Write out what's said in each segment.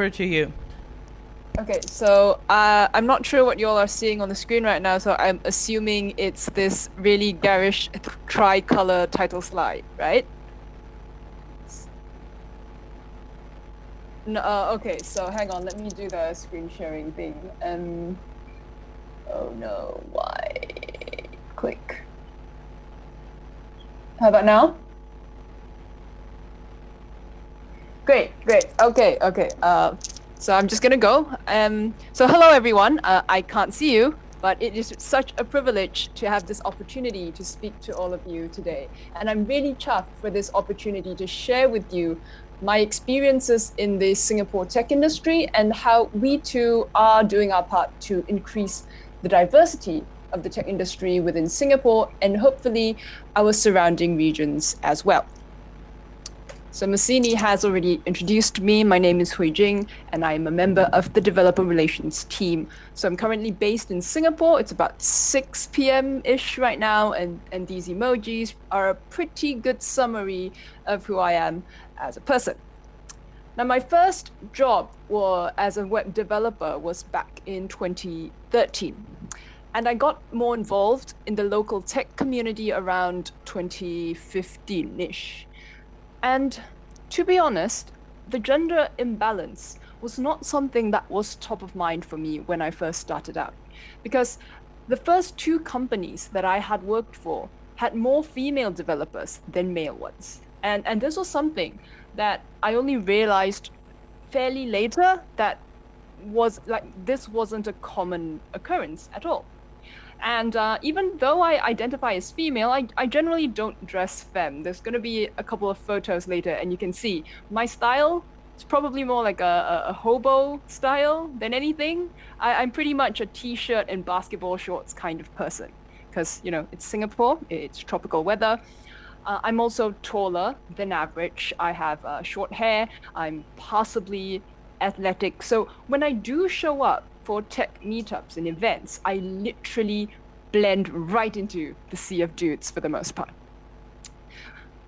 Over to you. Okay, so I'm not sure what you all are seeing on the screen right now, so I'm assuming it's this really garish tricolor title slide, right? No, okay, so hang on, let me do the screen sharing thing. Oh no, why? Click. How about now? Great. Okay. So I'm just gonna go. So hello everyone. I can't see you, but it is such a privilege to have this opportunity to speak to all of you today. And I'm really chuffed for this opportunity to share with you my experiences in the Singapore tech industry and how we too are doing our part to increase the diversity of the tech industry within Singapore and hopefully our surrounding regions as well. So Massini has already introduced me. My name is Hui Jing, and I am a member of the developer relations team. So I'm currently based in Singapore. It's about 6 p.m.-ish right now, and these emojis are a pretty good summary of who I am as a person. Now, my first job as a web developer was back in 2013. And I got more involved in the local tech community around 2015-ish. And to be honest, the gender imbalance was not something that was top of mind for me when I first started out. Because the first two companies that I had worked for had more female developers than male ones. And this was something that I only realized fairly later that was like this wasn't a common occurrence at all. And even though I identify as female, I generally don't dress femme. There's going to be a couple of photos later, and you can see my style is probably more like a hobo style than anything. I'm pretty much a t-shirt and basketball shorts kind of person because, it's Singapore, it's tropical weather. I'm also taller than average. I have short hair. I'm passably athletic. So when I do show up for tech meetups and events, I literally blend right into the sea of dudes for the most part.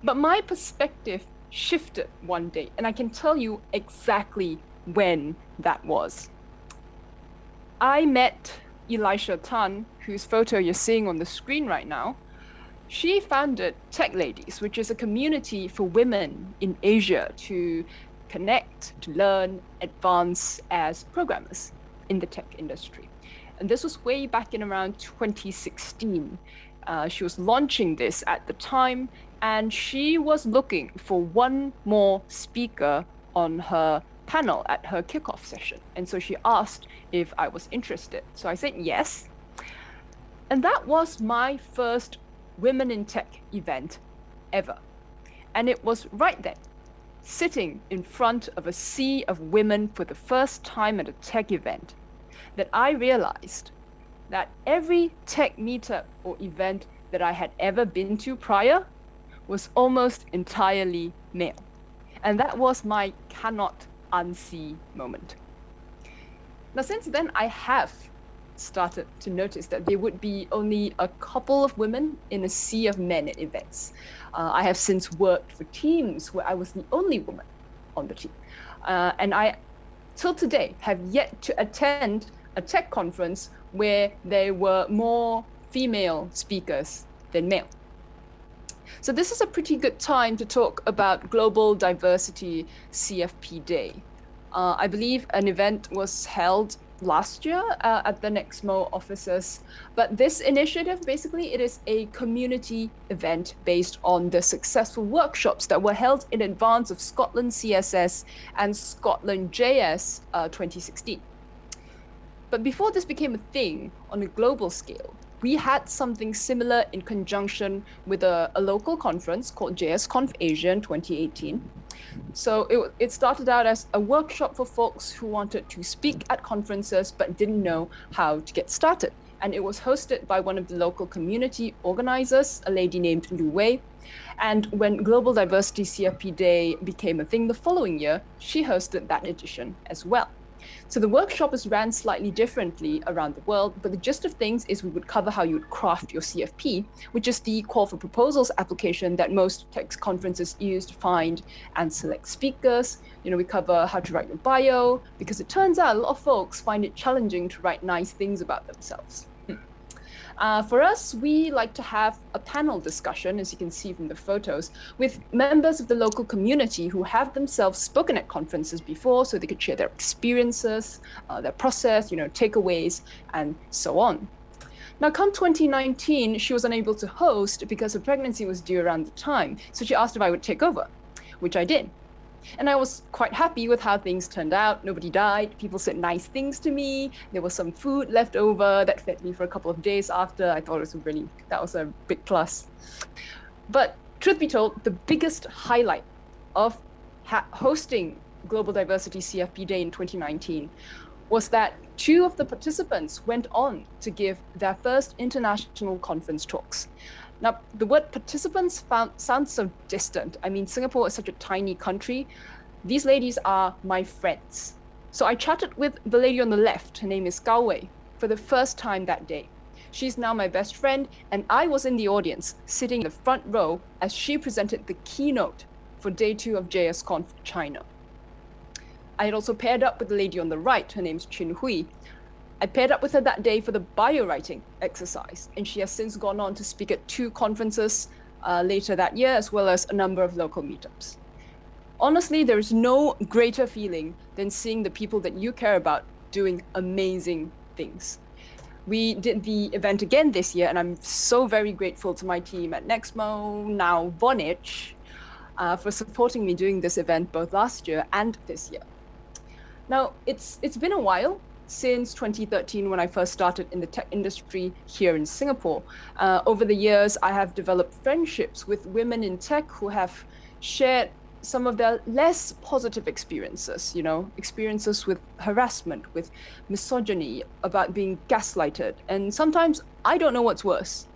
But my perspective shifted one day, and I can tell you exactly when that was. I met Elisha Tan, whose photo you're seeing on the screen right now. She founded Tech Ladies, which is a community for women in Asia to connect, to learn, advance as programmers in the tech industry. And this was way back in around 2016. She was launching this at the time, and she was looking for one more speaker on her panel at her kickoff session. And so she asked if I was interested. So I said yes. And that was my first Women in Tech event ever. And it was right then, sitting in front of a sea of women for the first time at a tech event, that I realized that every tech meetup or event that I had ever been to prior was almost entirely male. And that was my cannot unsee moment. Now, since then, I have started to notice that there would be only a couple of women in a sea of men at events. I have since worked for teams where I was the only woman on the team. And I, till today, have yet to attend a tech conference where there were more female speakers than male. So this is a pretty good time to talk about Global Diversity CFP Day. I believe an event was held last year at the Nexmo offices. But this initiative, basically, it is a community event based on the successful workshops that were held in advance of Scotland CSS and Scotland JS 2016. But before this became a thing on a global scale, we had something similar in conjunction with a local conference called JSConf Asia in 2018. So it started out as a workshop for folks who wanted to speak at conferences but didn't know how to get started. And it was hosted by one of the local community organizers, a lady named Lu Wei. And when Global Diversity CFP Day became a thing the following year, she hosted that edition as well. So the workshop is ran slightly differently around the world, but the gist of things is we would cover how you would craft your CFP, which is the call for proposals application that most tech conferences use to find and select speakers. We cover how to write your bio, because it turns out a lot of folks find it challenging to write nice things about themselves. For us, we like to have a panel discussion, as you can see from the photos, with members of the local community who have themselves spoken at conferences before, so they could share their experiences, their process, takeaways, and so on. Now, come 2019, she was unable to host because her pregnancy was due around the time, so she asked if I would take over, which I did. And I was quite happy with how things turned out. Nobody died. People said nice things to me. There was some food left over that fed me for a couple of days after. I thought that was a big plus. But truth be told, the biggest highlight of hosting Global Diversity CFP Day in 2019 was that 2 of the participants went on to give their first international conference talks. Now, the word participants sounds so distant. I mean, Singapore is such a tiny country. These ladies are my friends. So I chatted with the lady on the left, her name is Gao Wei, for the first time that day. She's now my best friend, and I was in the audience, sitting in the front row as she presented the keynote for day 2 of JSConf China. I had also paired up with the lady on the right, her name's Chin Hui. I paired up with her that day for the bio writing exercise, and she has since gone on to speak at 2 conferences later that year, as well as a number of local meetups. Honestly, there is no greater feeling than seeing the people that you care about doing amazing things. We did the event again this year, and I'm so very grateful to my team at Nexmo, now Vonage, for supporting me doing this event both last year and this year. Now, it's been a while since 2013, when I first started in the tech industry here in Singapore. Over the years, I have developed friendships with women in tech who have shared some of their less positive experiences, experiences with harassment, with misogyny, about being gaslighted. And sometimes I don't know what's worse,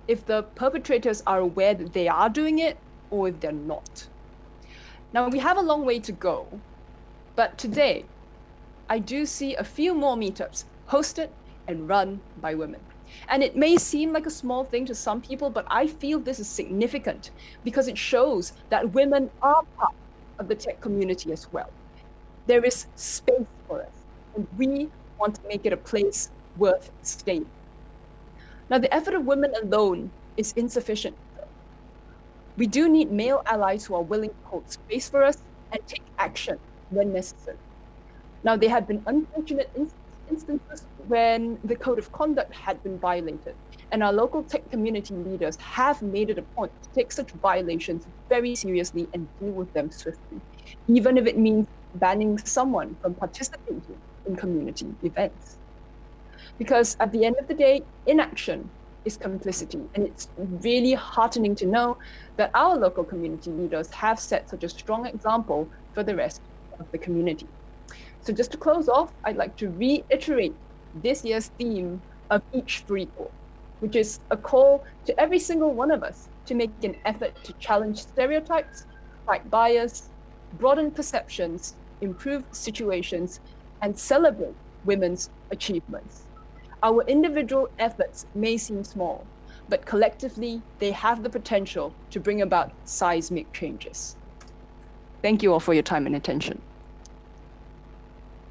if the perpetrators are aware that they are doing it or if they're not. Now, we have a long way to go, but today, I do see a few more meetups hosted and run by women. And it may seem like a small thing to some people, but I feel this is significant because it shows that women are part of the tech community as well. There is space for us, and we want to make it a place worth staying. Now, the effort of women alone is insufficient. We do need male allies who are willing to hold space for us and take action when necessary. Now, there have been unfortunate instances when the code of conduct had been violated, and our local tech community leaders have made it a point to take such violations very seriously and deal with them swiftly, even if it means banning someone from participating in community events. Because at the end of the day, inaction is complicity, and it's really heartening to know that our local community leaders have set such a strong example for the rest of the community. So just to close off, I'd like to reiterate this year's theme of each for equal, which is a call to every single one of us to make an effort to challenge stereotypes, fight bias, broaden perceptions, improve situations, and celebrate women's achievements. Our individual efforts may seem small, but collectively, they have the potential to bring about seismic changes. Thank you all for your time and attention.